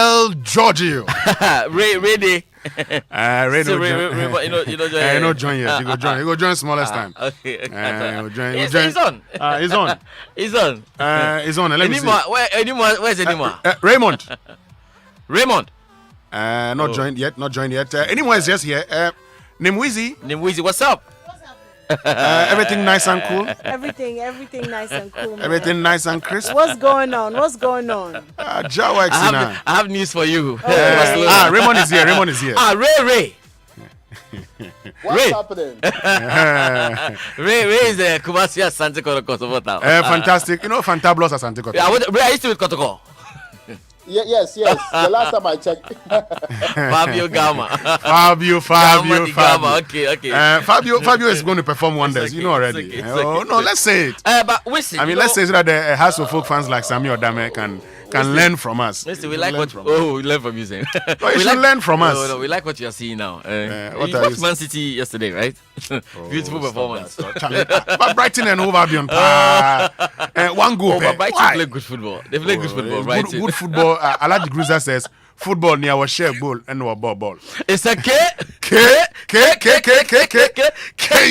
El Giorgio. Ray. Ray So no join yet. You go join smallest time. Okay. He's on. He's on. He's on. He's on. Let me see. Where's Enima? Raymond. Raymond. Not joined yet. Anyone is just here. Nimwizi, what's up? Everything nice and cool. Everything nice and cool. Man. Everything nice and crisp. What's going on? I have news for you. Raymond is here. Ray. What's happening? Ray is a Kumasi Asante Kotoko. Fantastic. Fantabulous Asante Kotoko. Yeah, Ray, are you still with Kotoko? Yes. The last time I checked. Fabio Gama. Fabio. Okay. Fabio is going to perform wonders. You know already. It's okay. No, let's say it. But listen, let's say that the House of Folk fans like Sammy Odame can learn from us. Listen, we learn from you saying. No, you should learn from us. No, we like what you are seeing now. What you watched Man City yesterday, right? Beautiful performance. But Brighton and Hove Albion, one goal. But Brighton play good football. They play good football, right? Good football. Alaji Gruza says football near our share goal and our ball. It's a K.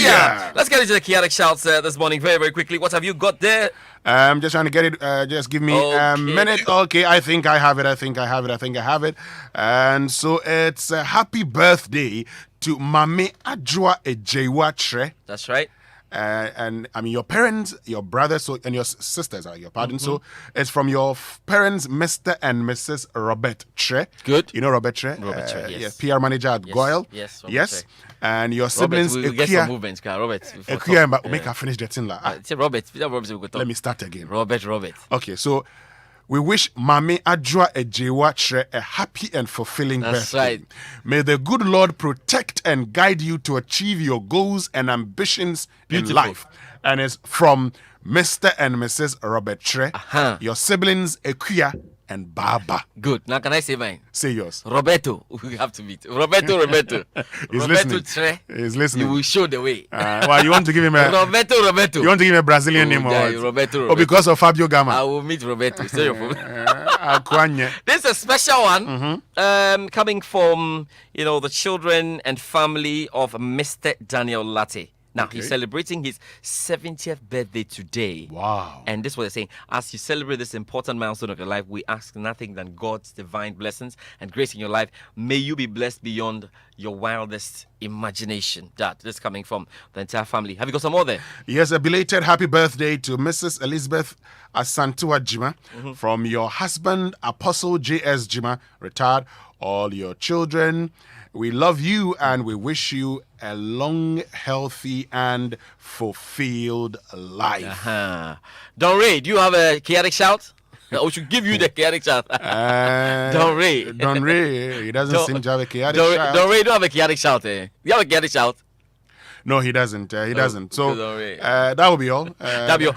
Yeah. Let's get into the chaotic shouts this morning very, very quickly. What have you got there? I'm just trying to get it. Just give me a minute. Okay, I think I have it. And so it's a happy birthday to Mame Adjoa Ejewa Tre. That's right. And I mean, your parents, your brothers, and your sisters are your pardon. So it's from your parents, Mr. and Mrs. Robert Tre. Good. You know Robert Tre? Robert Tre, yes. PR manager at Goyle. Yes. Yes. And your siblings. Robert, we get some movements, Robert. Make her finish the thing. Robert. Let me start again. Robert. Okay, so we wish Mame Adjoa Ejewa Tre a happy and fulfilling birthday. Right. May the good Lord protect and guide you to achieve your goals and ambitions in life. And it's from Mr. and Mrs. Robert Tre, your siblings Ekuya and Baba. Good. Now can I say mine? Say yours. Roberto. We have to meet. Roberto. He's Roberto listening. Tre. He's listening. You will show the way. You want to give him a Roberto. You want to give him a Brazilian name or what? Roberto. Or because of Fabio Gama? I will meet Roberto. Say your phone. Akwanye. This is a special one coming from the children and family of Mr. Daniel Latte. Now, he's celebrating his 70th birthday today. Wow. And this is what they're saying. As you celebrate this important milestone of your life, we ask nothing than God's divine blessings and grace in your life. May you be blessed beyond your wildest imagination. This is coming from the entire family. Have you got some more there? Yes, a belated happy birthday to Mrs. Elizabeth Asantua Jima from your husband, Apostle J.S. Jima, retired, all your children. We love you and we wish you a long, healthy, and fulfilled life. Don Ray, do you have a chaotic shout? We should give you the chaotic shout. Don Ray. Don Ray, he doesn't seem to have a chaotic shout. Don Ray, don't have a chaotic shout. You have a chaotic shout? No, he doesn't. So that will be all.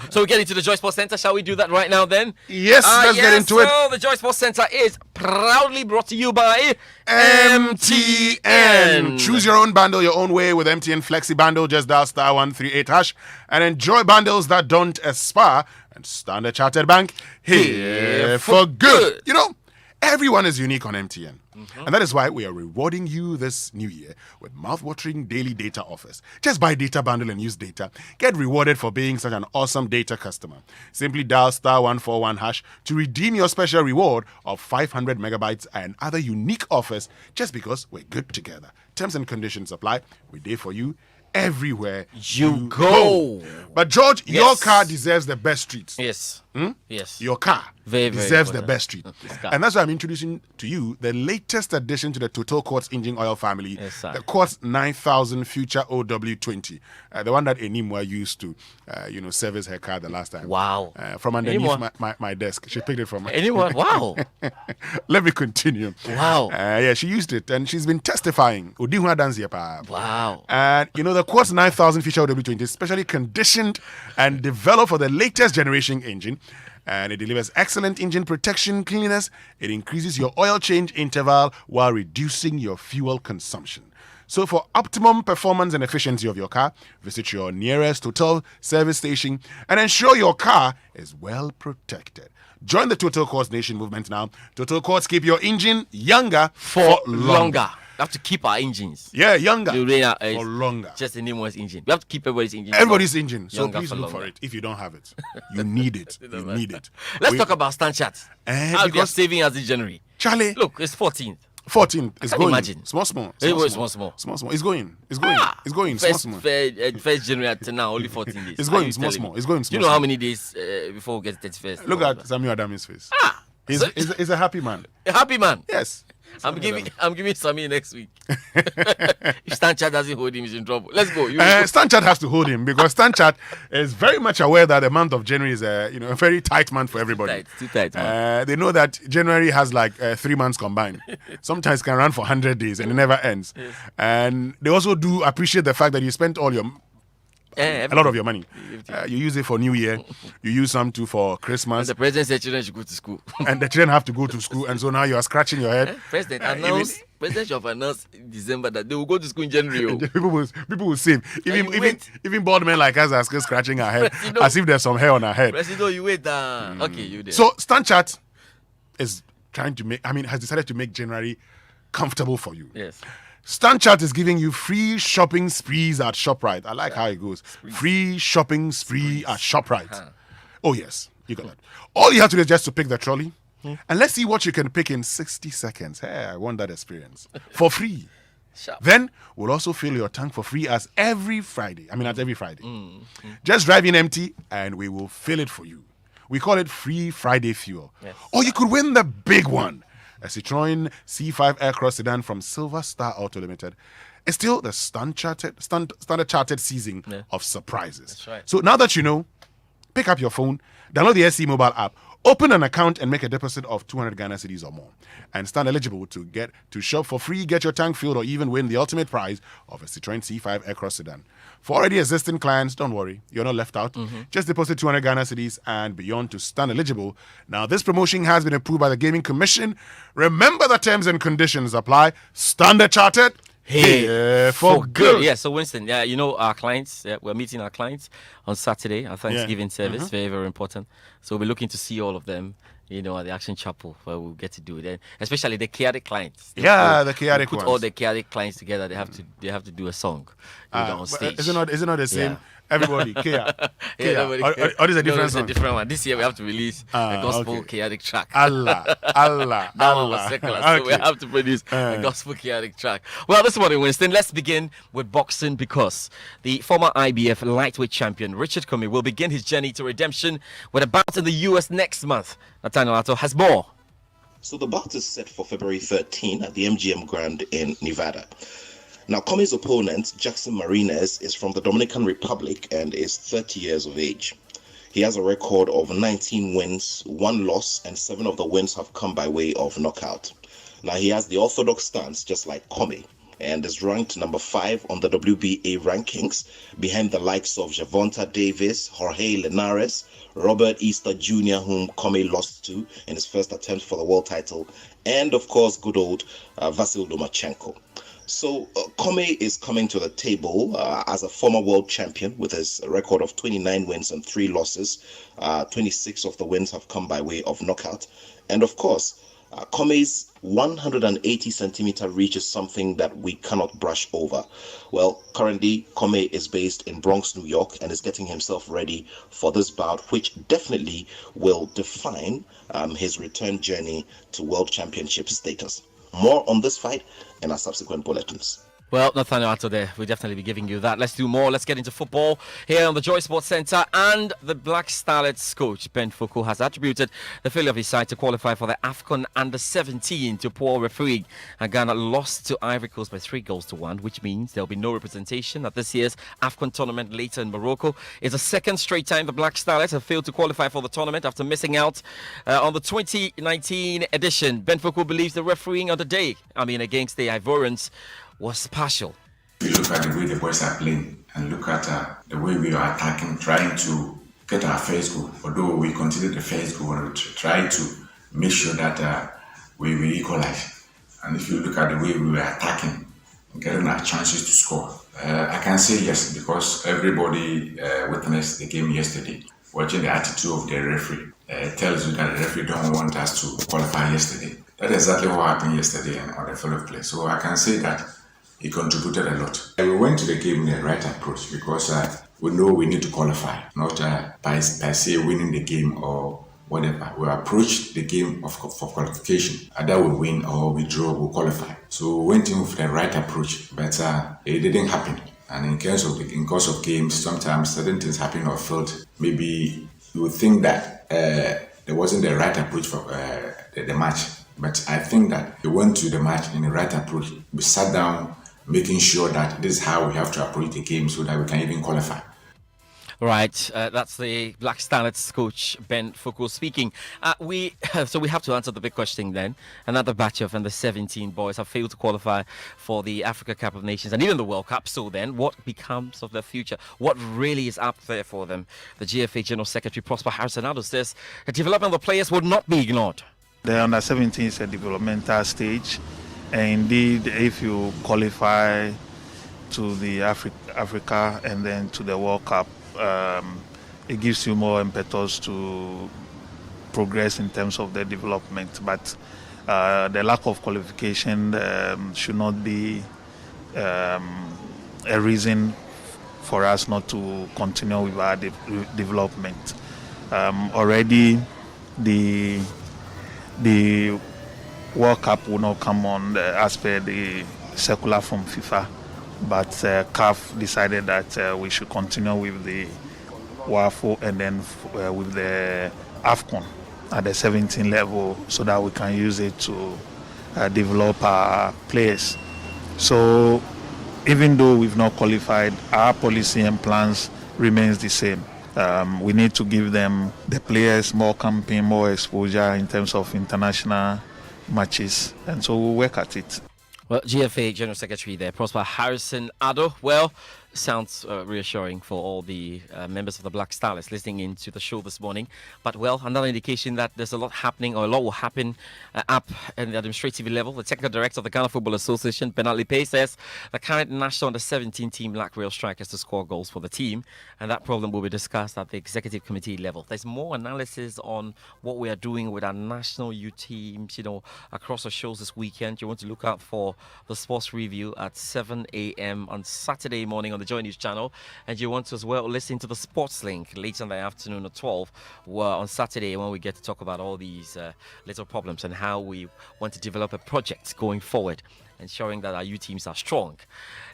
So we get into the Joy Sports Center. Shall we do that right now then? Yes, let's get into it. So the Joy Sports Center is proudly brought to you by MTN. Choose your own bundle your own way with MTN Flexi Bundle. Just dial *138# and enjoy bundles that don't expire. And Standard Chartered Bank here for good. Everyone is unique on MTN. And that is why we are rewarding you this new year with mouth-watering daily data offers. Just buy data bundle and use data. Get rewarded for being such an awesome data customer. Simply dial *141# to redeem your special reward of 500 megabytes and other unique offers just because we're good together. Terms and conditions apply. We're there for you everywhere you go. But George, your car deserves the best treats. Yes. Yes. Your car very deserves the best treat. And that's why I'm introducing to you the latest addition to the Total Quartz engine oil family, the Quartz 9000 Future OW20, the one that Enimwa used to, service her car the last time. Wow. From underneath my desk. She picked it from Enimwa, wow. Let me continue. Wow. She used it and she's been testifying. Wow. And the Quartz 9000 Future OW20 is specially conditioned and developed for the latest generation engine. And it delivers excellent engine protection, cleanliness. It increases your oil change interval while reducing your fuel consumption. So for optimum performance and efficiency of your car, visit your nearest Total service station and ensure your car is well protected. Join the Total Quartz Nation movement now. Total Quartz, keep your engine younger For longer. We have to keep our engines. Yeah, younger For for longer. Just a Nemo's engine. We have to keep everybody's engine. Everybody's engine. So Younger please for look for longer. it. If you don't have it, you need it. You need it. Let's We- talk about StanChart. How they are because- saving us in January. Charlie, Look, it's 14th. 14 is can't going. imagine. Small. It was small. It's going. It's going. First, Small. first January to now, only 14 days. It's Are going you small. telling me? It's going Do you small. know how many days before we get 31st? Look at Samuel Adams' face. He's, So- he's a happy man. A happy man. Yes. I'm giving Sammy next week. If StanChart doesn't hold him, he's in trouble. Let's go. StanChart has to hold him because StanChart is very much aware that the month of January is a very tight month for everybody. Too tight, man. They know that January has like 3 months combined. Sometimes can run for 100 days and it never ends. And they also do appreciate the fact that you spent all your a lot of your money. You use it for New Year. You use some too for Christmas. The president said children should go to school. And the children have to go to school. And so now you are scratching your head. President Even- should have announced in December that they will go to school in January. Oh. People will save. Even bald men like us are still scratching our head Presido. as if there's some hair on our head. President, you wait. Okay, you there. So StanChart is has decided to make January comfortable for you. yes. StanChart is giving you free shopping sprees at ShopRite. I like how it goes. Free shopping spree at ShopRite. Oh yes, you got that. All you have to do is just to pick the trolley. And let's see what you can pick in 60 seconds. Hey, I want that experience. For free. Sharp. Then we'll also fill your tank for free at every Friday. Just drive in empty and we will fill it for you. We call it Free Friday Fuel. Yes. Or you could win the big one. A Citroën C5 Aircross sedan from Silver Star Auto Limited. It's still the Standard Chartered season of surprises. That's right. So now that you know, pick up your phone, download the SC mobile app, open an account and make a deposit of 200 Ghana cedis or more. And stand eligible to shop for free, get your tank filled, or even win the ultimate prize of a Citroën C5 Aircross sedan. For already existing clients, don't worry, you're not left out. Just deposit 200 Ghana cedis and beyond to stand eligible. Now, this promotion has been approved by the Gaming Commission. Remember the terms and conditions apply. Standard Chartered. Here for good. Yeah, so Winston, our clients, we're meeting our clients on Saturday, our Thanksgiving service, very, very important. So we'll be looking to see all of them, at the Action Chapel where we'll get to do it. And especially the chaotic clients. The chaotic put ones. all the chaotic clients together. They have to do a song on stage. Is it not the same? Yeah. Everybody, Kia. nobody Or cares. is a No, different it's a song? different one. This year we have to release a gospel okay. chaotic track. Allah. That one was secular, so we Okay. have to produce a gospel chaotic track. Well, this morning, Winston, let's begin with boxing because the former IBF lightweight champion Richard Comey will begin his journey to redemption with a bout in the US next month. Nathaniel Atto has more. So the bout is set for February 13 at the MGM Grand in Nevada. Now, Comey's opponent, Jackson Martinez, is from the Dominican Republic and is 30 years of age. He has a record of 19 wins, 1 loss, and 7 of the wins have come by way of knockout. Now, he has the orthodox stance just like Comey and is ranked number 5 on the WBA rankings behind the likes of Gervonta Davis, Jorge Linares, Robert Easter Jr., whom Comey lost to in his first attempt for the world title, and of course, good old Vasyl Lomachenko. So Comey is coming to the table as a former world champion with his record of 29 wins and 3 losses. 26 of the wins have come by way of knockout. And of course, Comey's 180 centimeter reach is something that we cannot brush over. Well, currently, Comey is based in Bronx, New York, and is getting himself ready for this bout, which definitely will define his return journey to world championship status. More on this fight in our subsequent bulletins. Well, Nathaniel Atto there. We'll definitely be giving you that. Let's do more. Let's get into football here on the Joy Sports Centre. And the Black Starlets coach, Ben Foucault, has attributed the failure of his side to qualify for the AFCON Under-17 to poor refereeing. And Ghana lost to Ivory Coast by 3-1, which means there'll be no representation at this year's AFCON tournament later in Morocco. It's the second straight time the Black Starlets have failed to qualify for the tournament after missing out on the 2019 edition. Ben Foucault believes the refereeing on the day, against the Ivorians, was partial. We look at the way the boys are playing and look at the way we are attacking, trying to get our first goal. Although we consider the first goal, we try to make sure that we equalize. And if you look at the way we were attacking, getting our chances to score, I can say yes because everybody witnessed the game yesterday, watching the attitude of the referee. tells you that the referee don't want us to qualify yesterday. That's exactly what happened yesterday on the field of play. So I can say that he contributed a lot. We went to the game with the right approach because we know we need to qualify, not by say winning the game or whatever. We approached the game for qualification. Either we win or we draw, we qualify. So we went in with the right approach, but it didn't happen. And in course of games, sometimes certain things happen on field. Maybe you would think that there wasn't the right approach for the match. But I think that we went to the match in the right approach. We sat down, making sure that this is how we have to approach the game so that we can even qualify. Right, that's the Black Starlets coach Ben Foucault speaking. So we have to answer the big question then. Another batch of under 17 boys have failed to qualify for the Africa Cup of Nations and even the World Cup. So then, what becomes of their future? What really is up there for them? The GFA General Secretary Prosper Harrison says the development of the players would not be ignored. The under 17 is a developmental stage, and indeed, if you qualify to the Africa and then to the World Cup, it gives you more impetus to progress in terms of the development. But the lack of qualification should not be a reason for us not to continue with our development. Already, the World Cup will not come on as per the circular from FIFA. But CAF decided that we should continue with the WAFO and then with the AFCON at the 17 level so that we can use it to develop our players. So even though we've not qualified, our policy and plans remains the same. We need to give them, the players, more campaign, more exposure in terms of international matches, and so we'll work at it. Well, GFA General Secretary there, Prosper Harrison Addo. Well, sounds reassuring for all the members of the Black Starlets listening in to the show this morning. But, well, another indication that there's a lot happening, or a lot will happen up at the administrative level. The Technical Director of the Ghana Football Association, Bernard Lippe, says the current national under-17 team lack real strikers to score goals for the team, and that problem will be discussed at the Executive Committee level. There's more analysis on what we are doing with our national youth teams, across the shows this weekend. You want to look out for the Sports Review at 7 a.m. on Saturday morning on the Joy News channel, and you want to as well listen to the Sports Link later in the afternoon at 12 on Saturday, when we get to talk about all these little problems and how we want to develop a project going forward, ensuring that our youth teams are strong.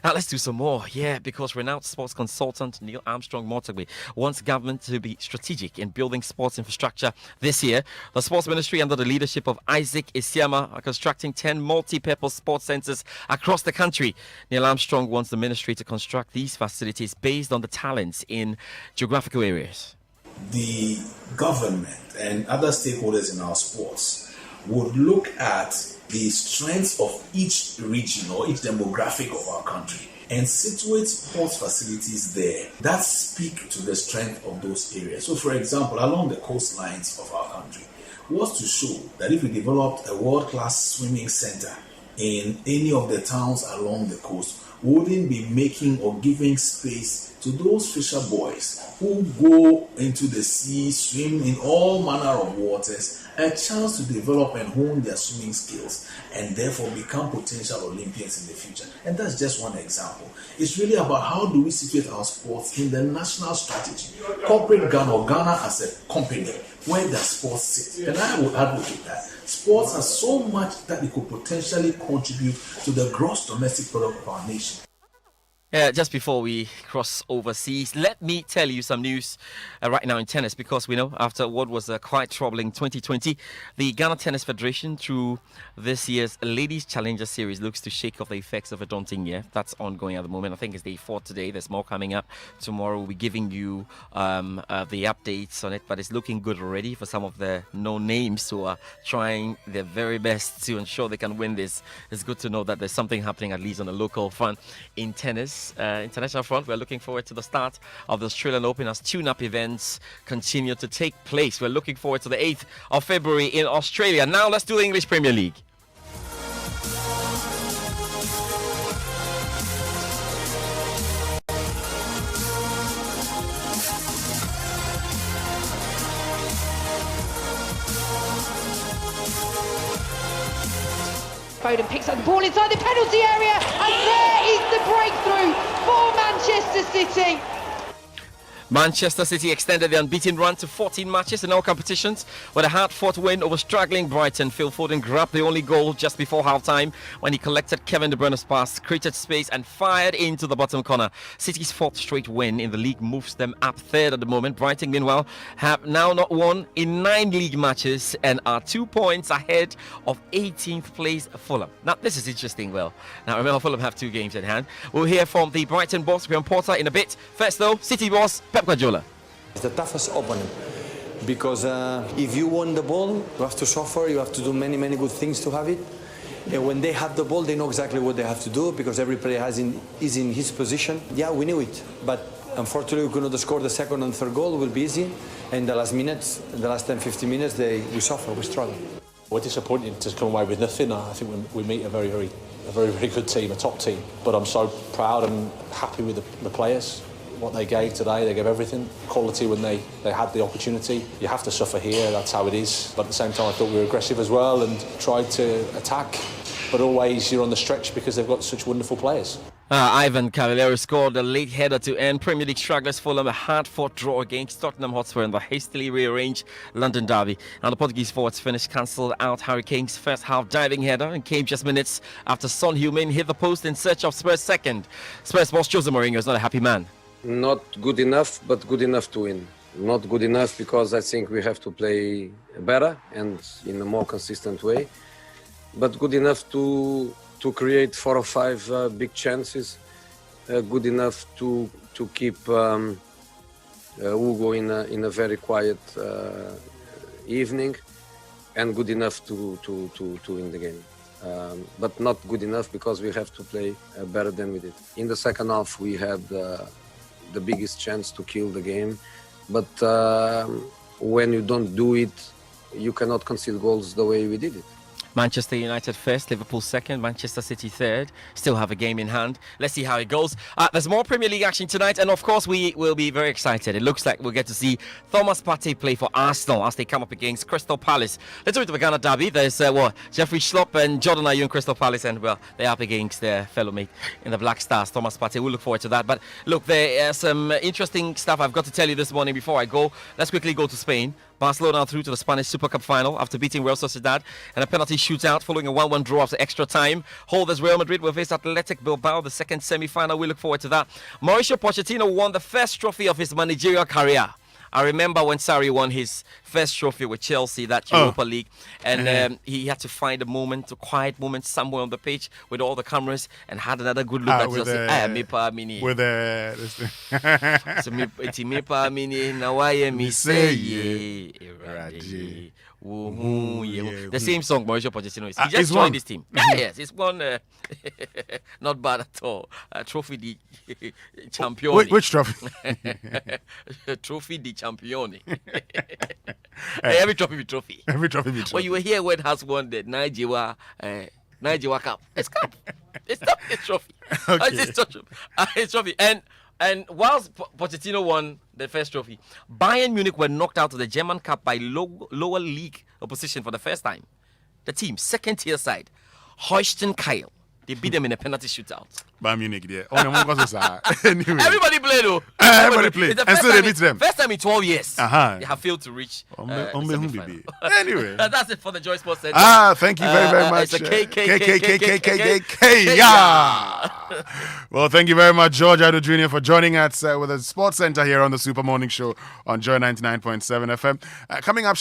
Now let's do some more, because renowned sports consultant Neil Armstrong Mortagbe wants government to be strategic in building sports infrastructure this year. The Sports Ministry, under the leadership of Isaac Isiama, are constructing 10 multi-purpose sports centres across the country. Neil Armstrong wants the ministry to construct these facilities based on the talents in geographical areas. The government and other stakeholders in our sports would look at the strengths of each region or each demographic of our country and situate sports facilities there that speak to the strength of those areas. So, for example, along the coastlines of our country was to show that if we developed a world-class swimming center in any of the towns along the coast, we wouldn't be making or giving space to those fisher boys who go into the sea, swim in all manner of waters, a chance to develop and hone their swimming skills and therefore become potential Olympians in the future. And that's just one example. It's really about how do we situate our sports in the national strategy. Corporate Ghana, or Ghana as a company, where does sports sit? And I would advocate that sports has so much that it could potentially contribute to the gross domestic product of our nation. Just before we cross overseas, let me tell you some news right now in tennis, because we know after what was a quite troubling 2020, the Ghana Tennis Federation, through this year's Ladies Challenger Series, looks to shake off the effects of a daunting year. That's ongoing at the moment. I think it's day 4 today. There's more coming up tomorrow. We'll be giving you the updates on it, but it's looking good already for some of the no-names who are trying their very best to ensure they can win this. It's good to know that there's something happening, at least on the local front in tennis. International front, we're looking forward to the start of the Australian Open as tune-up events continue to take place. We're looking forward to the 8th of February in Australia. Now let's do the English Premier League. Foden picks up the ball inside the penalty area, and there is the breakthrough for Manchester City. Manchester City extended their unbeaten run to 14 matches in all competitions with a hard-fought win over struggling Brighton. Phil Foden grabbed the only goal just before half-time when he collected Kevin De Bruyne's pass, created space and fired into the bottom corner. City's fourth straight win in the league moves them up third at the moment. Brighton, meanwhile, have now not won in 9 league matches and are 2 points ahead of 18th place Fulham. Now, this is interesting, Will. Now, remember, Fulham have 2 games in hand. We'll hear from the Brighton boss, Graham Potter, in a bit. First, though, City boss, Pep Guardiola. It's the toughest opponent because if you want the ball, you have to suffer, you have to do many good things to have it. And when they have the ball, they know exactly what they have to do because every player is in his position. Yeah, we knew it, but unfortunately we could not score the second and third goal. It will be easy. And the last minutes, the last 10-15 minutes, we suffer, we struggle. We're disappointed to come away with nothing. I think we meet a very good team, a top team. But I'm so proud and happy with the players. What they gave today, they gave everything. Quality when they had the opportunity. You have to suffer here, that's how it is. But at the same time, I thought we were aggressive as well and tried to attack. But always you're on the stretch because they've got such wonderful players. Ivan Cavallero scored a late header to end Premier League stragglers Fulham a hard-fought draw against Tottenham Hotspur in the hastily rearranged London derby. And the Portuguese forwards finished cancelled out Harry Kane's first half diving header and came just minutes after Son Heung-min hit the post in search of Spurs' second. Spurs boss Jose Mourinho is not a happy man. Not good enough, but good enough to win. Not good enough because I think we have to play better and in a more consistent way. But good enough to create 4 or 5 big chances. Good enough to keep Hugo in a very quiet evening, and good enough to win the game. But not good enough because we have to play better than we did. In the second half, we had the biggest chance to kill the game, but when you don't do it, you cannot concede goals the way we did it. Manchester United first, Liverpool second, Manchester City third. Still have a game in hand. Let's see how it goes. There's more Premier League action tonight, and of course we will be very excited. It looks like we'll get to see Thomas Partey play for Arsenal as they come up against Crystal Palace. Let's go to the Ghana derby. There's Jeffrey Schlupp and Jordan Ayew in Crystal Palace, and well, they're up against their fellow mate in the Black Stars, Thomas Partey. We'll look forward to that. But look, there is some interesting stuff I've got to tell you this morning before I go. Let's quickly go to Spain. Barcelona through to the Spanish Super Cup final after beating Real Sociedad and a penalty shootout following a 1-1 draw after extra time. Holders Real Madrid will face Athletic Bilbao, the second semi-final. We look forward to that. Mauricio Pochettino won the first trophy of his managerial career. I remember when Sarri won his first trophy with Chelsea, that Europa League, and he had to find a quiet moment somewhere on the pitch with all the cameras and had another good look at Chelsea. With the same song Mauricio Pochettino is. He just joined this team. Yes, it's won. Not bad at all. Trophy di Campione. Which trophy? Trophy di Campione. Every trophy be trophy. Every trophy be trophy. Well, you were here when has won the Nigeria Cup. It's cup. It's not a trophy. Okay. It's trophy. And whilst Pochettino won the first trophy, Bayern Munich were knocked out of the German Cup by lower league opposition for the first time. The team, second-tier side, Holstein Kiel, they beat them in a penalty shootout. Bayern Munich, yeah. Anyway. Everybody played, though. Everybody played. And so they beat them. First time in 12 years. They have failed to reach Anyway. That's it for the Joy Sports Center. Thank you very much. Well, thank you very much, George Ado Jr., for joining us with the Sports Center here on the Super Morning Show on Joy 99.7 FM. Coming up